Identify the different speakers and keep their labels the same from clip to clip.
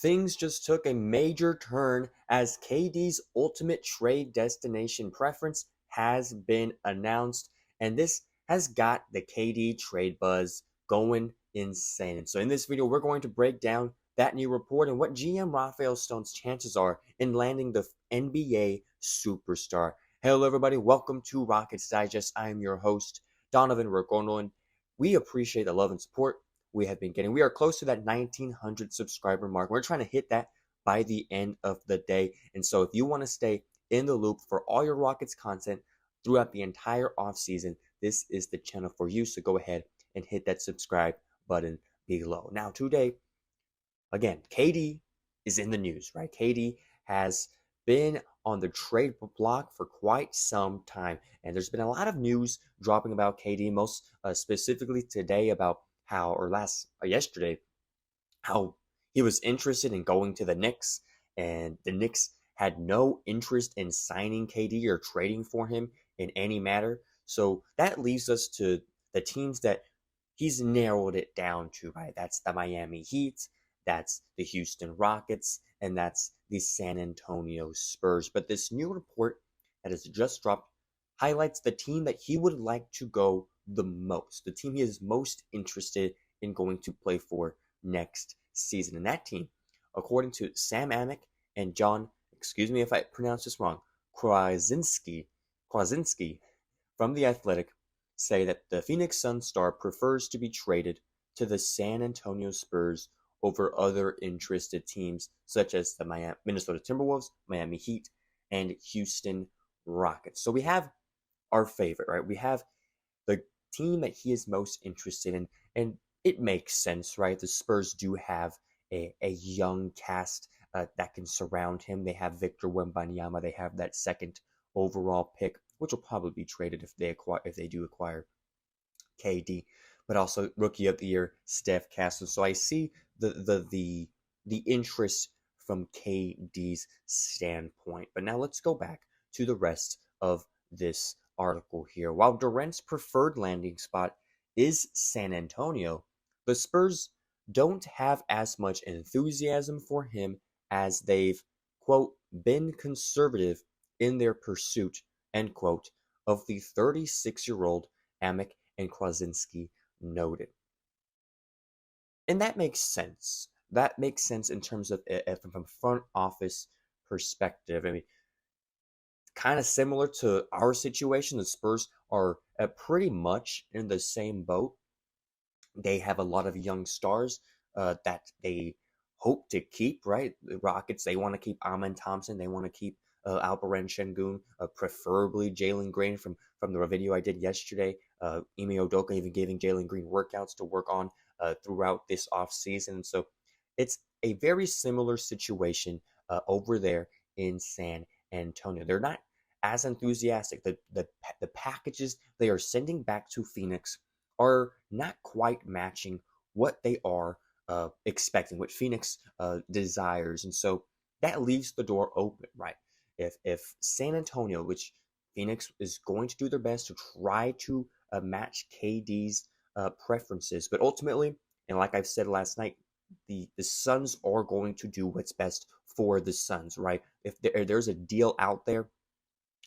Speaker 1: things just took a major turn as KD's ultimate trade destination preference has been announced, and this has got the KD trade buzz going insane. So in this video, we're going to break down that new report and what GM Rafael Stone's chances are in landing the NBA superstar. Hello, everybody. Welcome to Rockets Digest. I am your host, Donovan Ricondo, and we appreciate the love and support we have been getting. We are close to that 1,900 subscriber mark. We're trying to hit that by the end of the day. And so if you want to stay in the loop for all your Rockets content throughout the entire offseason, this is the channel for you. So go ahead and hit that subscribe button below. Now, today, again, KD is in the news, right? KD has been on the trade block for quite some time, and there's been a lot of news dropping about KD, most specifically today about yesterday, how he was interested in going to the Knicks, and the Knicks had no interest in signing KD or trading for him in any matter. So that leaves us to the teams that he's narrowed it down to, right? That's the Miami Heat, that's the Houston Rockets, and that's the San Antonio Spurs. But this new report that has just dropped highlights the team that he would like to go the most, the team he is most interested in going to play for next season. And that team, according to Sam Amick and John, excuse me if I pronounce this wrong, Krasinski from The Athletic, say that the Phoenix Suns star prefers to be traded to the San Antonio Spurs over other interested teams such as the Minnesota Timberwolves, Miami Heat, and Houston Rockets. So we have our favorite, right? We have the team that he is most interested in, and it makes sense, right? The Spurs do have a young cast that can surround him. They have Victor Wembanyama. They have that second overall pick, which will probably be traded if they do acquire KD, but also Rookie of the Year Steph Castle. So I see the interest from KD's standpoint. But now let's go back to the rest of this article here. While Durant's preferred landing spot is San Antonio, the Spurs don't have as much enthusiasm for him as they've, quote, been conservative in their pursuit, end quote, of the 36-year-old Amick and Krasinski noted. And that makes sense. That makes sense in terms of from front office perspective. I mean, kind of similar to our situation, the Spurs are pretty much in the same boat. They have a lot of young stars that they hope to keep, right? The Rockets, they want to keep Amen Thompson. They want to keep Alperen Şengün, preferably Jalen Green from the video I did yesterday. Ime Udoka even giving Jalen Green workouts to work on throughout this offseason. So it's a very similar situation over there in San Antonio. They're not as enthusiastic. The packages they are sending back to Phoenix are not quite matching what they are expecting, what Phoenix desires. And so that leaves the door open, right? If San Antonio, which Phoenix is going to do their best to try to match KD's preferences, but ultimately, and like I've said last night, the Suns are going to do what's best for the Suns, right? If there's a deal out there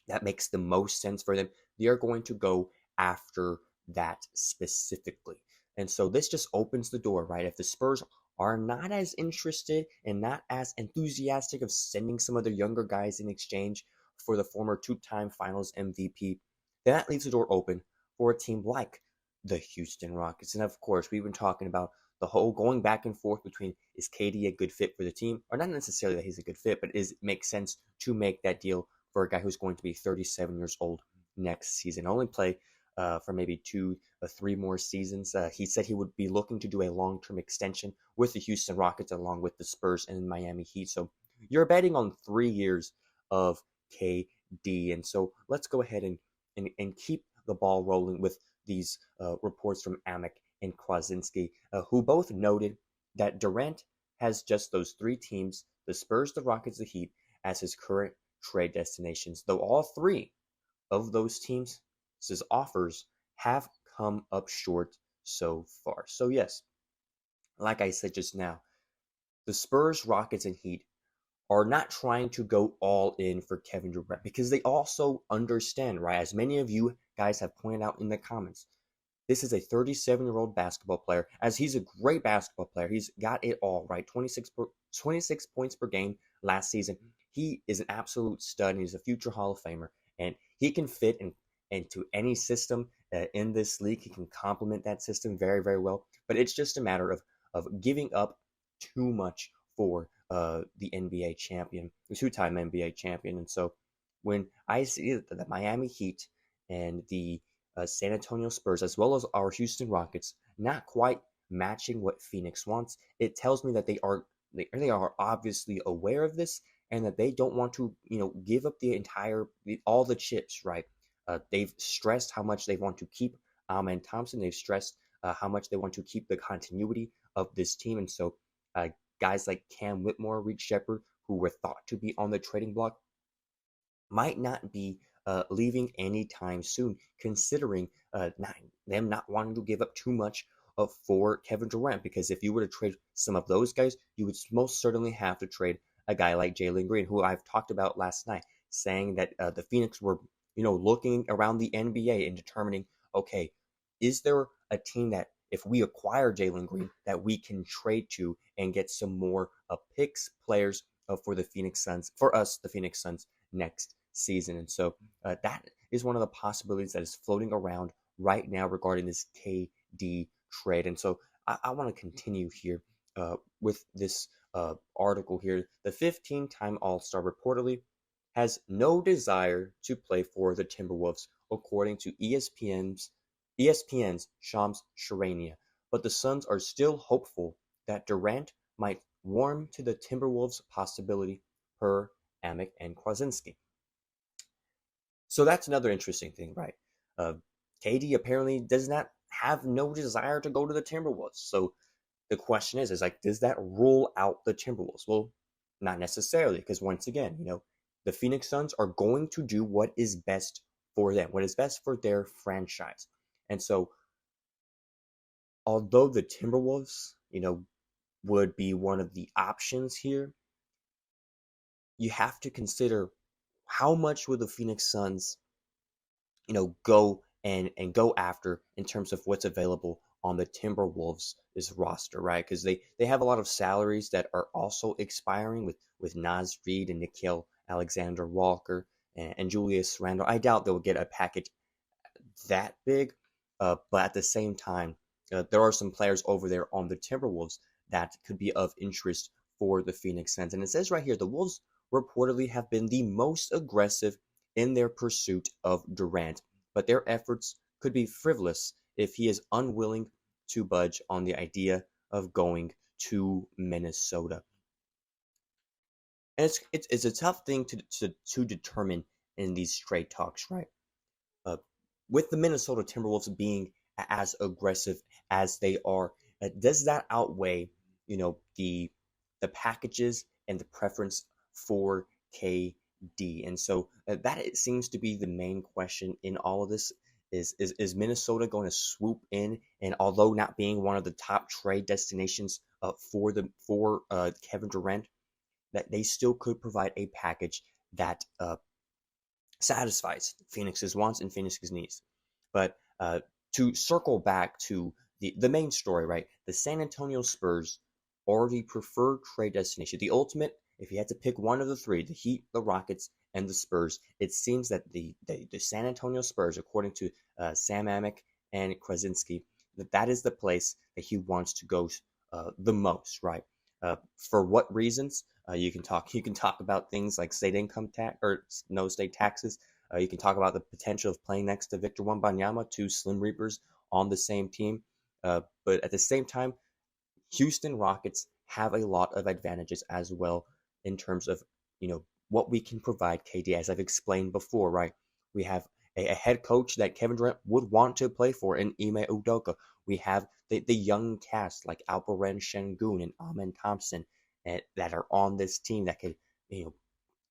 Speaker 1: that makes the most sense for them, they are going to go after that specifically. And so this just opens the door, right? If the Spurs are not as interested and not as enthusiastic of sending some of their younger guys in exchange for the former two-time Finals MVP, then that leaves the door open for a team like the Houston Rockets. And of course, we've been talking about the whole going back and forth between, is KD a good fit for the team? Or not necessarily that he's a good fit, but it makes sense to make that deal for a guy who's going to be 37 years old next season. Only play for maybe 2 or 3 more seasons. He said he would be looking to do a long-term extension with the Houston Rockets along with the Spurs and Miami Heat. So you're betting on 3 years of KD. And so let's go ahead and keep the ball rolling with these reports from Amick and Krasinski, who both noted that Durant has just those 3 teams, the Spurs, the Rockets, the Heat, as his current trade destinations, though all 3 of those teams' offers have come up short so far. So yes, like I said just now, the Spurs, Rockets, and Heat are not trying to go all in for Kevin Durant because they also understand, right? As many of you guys have pointed out in the comments, this is a 37-year-old basketball player, as he's a great basketball player. He's got it all, right? 26 points per game last season. He is an absolute stud, and he's a future Hall of Famer, and he can fit into any system in this league. He can complement that system very, very well, but it's just a matter of giving up too much for the NBA champion, the two-time NBA champion. And so when I see that the Miami Heat and the San Antonio Spurs, as well as our Houston Rockets, not quite matching what Phoenix wants, it tells me that they are obviously aware of this and that they don't want to give up all the chips, right? They've stressed how much they want to keep Amen Thompson. They've stressed how much they want to keep the continuity of this team, and so guys like Cam Whitmore, Reed Shepherd, who were thought to be on the trading block, might not be leaving anytime soon, considering them not wanting to give up too much for Kevin Durant. Because if you were to trade some of those guys, you would most certainly have to trade a guy like Jalen Green, who I've talked about last night, saying that the Phoenix were, looking around the NBA and determining, okay, is there a team that if we acquire Jalen Green that we can trade to and get some more picks, players for the Phoenix Suns, for us, the Phoenix Suns, next season. And so that is one of the possibilities that is floating around right now regarding this KD trade. And so I want to continue here with this article here. The 15-time All-Star reportedly has no desire to play for the Timberwolves, according to ESPN's Shams Charania. But the Suns are still hopeful that Durant might warm to the Timberwolves' possibility, per Amick and Krasinski. So that's another interesting thing, right? KD apparently does not have no desire to go to the Timberwolves. So the question is like, does that rule out the Timberwolves? Well, not necessarily, because once again, the Phoenix Suns are going to do what is best for them, what is best for their franchise. And so, although the Timberwolves, would be one of the options here, you have to consider how much would the Phoenix Suns, go and go after in terms of what's available on the Timberwolves' roster, right? Because they have a lot of salaries that are also expiring with Naz Reid and Nickeil Alexander-Walker and Julius Randle. I doubt they'll get a package that big, but at the same time, there are some players over there on the Timberwolves that could be of interest for the Phoenix Suns. And it says right here, the Wolves reportedly have been the most aggressive in their pursuit of Durant, but their efforts could be frivolous if he is unwilling to budge on the idea of going to Minnesota. And it's a tough thing to determine in these trade talks, right? With the Minnesota Timberwolves being as aggressive as they are, does that outweigh, the packages and the preference for KD? And so that it seems to be the main question in all of this. Is Minnesota going to swoop in, and although not being one of the top trade destinations for Kevin Durant, that they still could provide a package that satisfies Phoenix's wants and Phoenix's needs. But to circle back to the main story, right? The San Antonio Spurs are the preferred trade destination. The ultimate, if you had to pick one of the three, the Heat, the Rockets, and the Spurs, it seems that the San Antonio Spurs, according to Sam Amick and Krasinski, that is the place that he wants to go the most, right? For what reasons? You can talk about things like state income tax or no state taxes. You can talk about the potential of playing next to Victor Wembanyama, two Slim Reapers on the same team. But at the same time, Houston Rockets have a lot of advantages as well in terms of what we can provide KD, as I've explained before, right? We have a head coach that Kevin Durant would want to play for in Ime Udoka. We have the young cast like Alperen Şengün and Amen Thompson that are on this team that could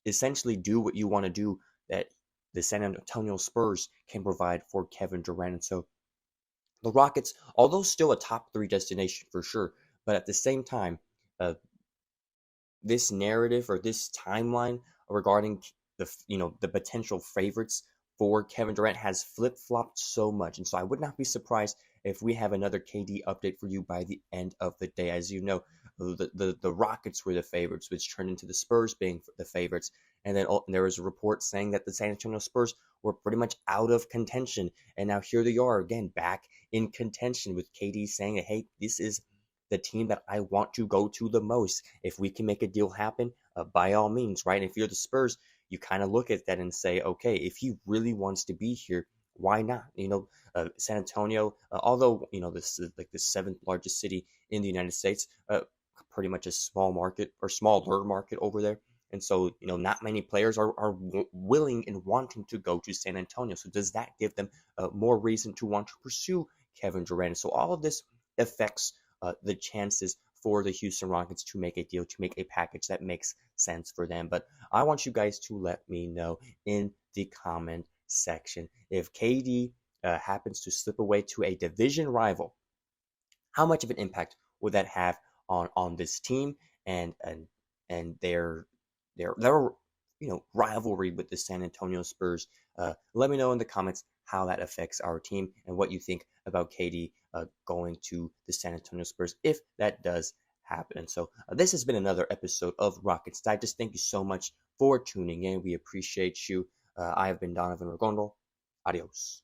Speaker 1: essentially do what you want to do that the San Antonio Spurs can provide for Kevin Durant. And so the Rockets, although still a top 3 destination for sure, but at the same time, this narrative or this timeline regarding the potential favorites for Kevin Durant has flip-flopped so much. And so I would not be surprised if we have another KD update for you by the end of the day. As you know, the Rockets were the favorites, which turned into the Spurs being the favorites. And then there was a report saying that the San Antonio Spurs were pretty much out of contention. And now here they are again, back in contention with KD saying, hey, this is the team that I want to go to the most. If we can make a deal happen, by all means, right? If you're the Spurs, you kind of look at that and say, okay, if he really wants to be here, why not? San Antonio, although this is like the seventh largest city in the United States, pretty much a small market or smaller market over there. And so, not many players are willing and wanting to go to San Antonio. So does that give them more reason to want to pursue Kevin Durant? So all of this affects the chances for the Houston Rockets to make a deal, to make a package that makes sense for them. But I want you guys to let me know in the comment section if KD happens to slip away to a division rival, how much of an impact would that have on this team and their rivalry with the San Antonio Spurs? Let me know in the comments how that affects our team and what you think about KD going to the San Antonio Spurs if that does happen. So this has been another episode of Rockets Digest. Thank you so much for tuning in. We appreciate you. I have been Donovan Ricondo. Adios.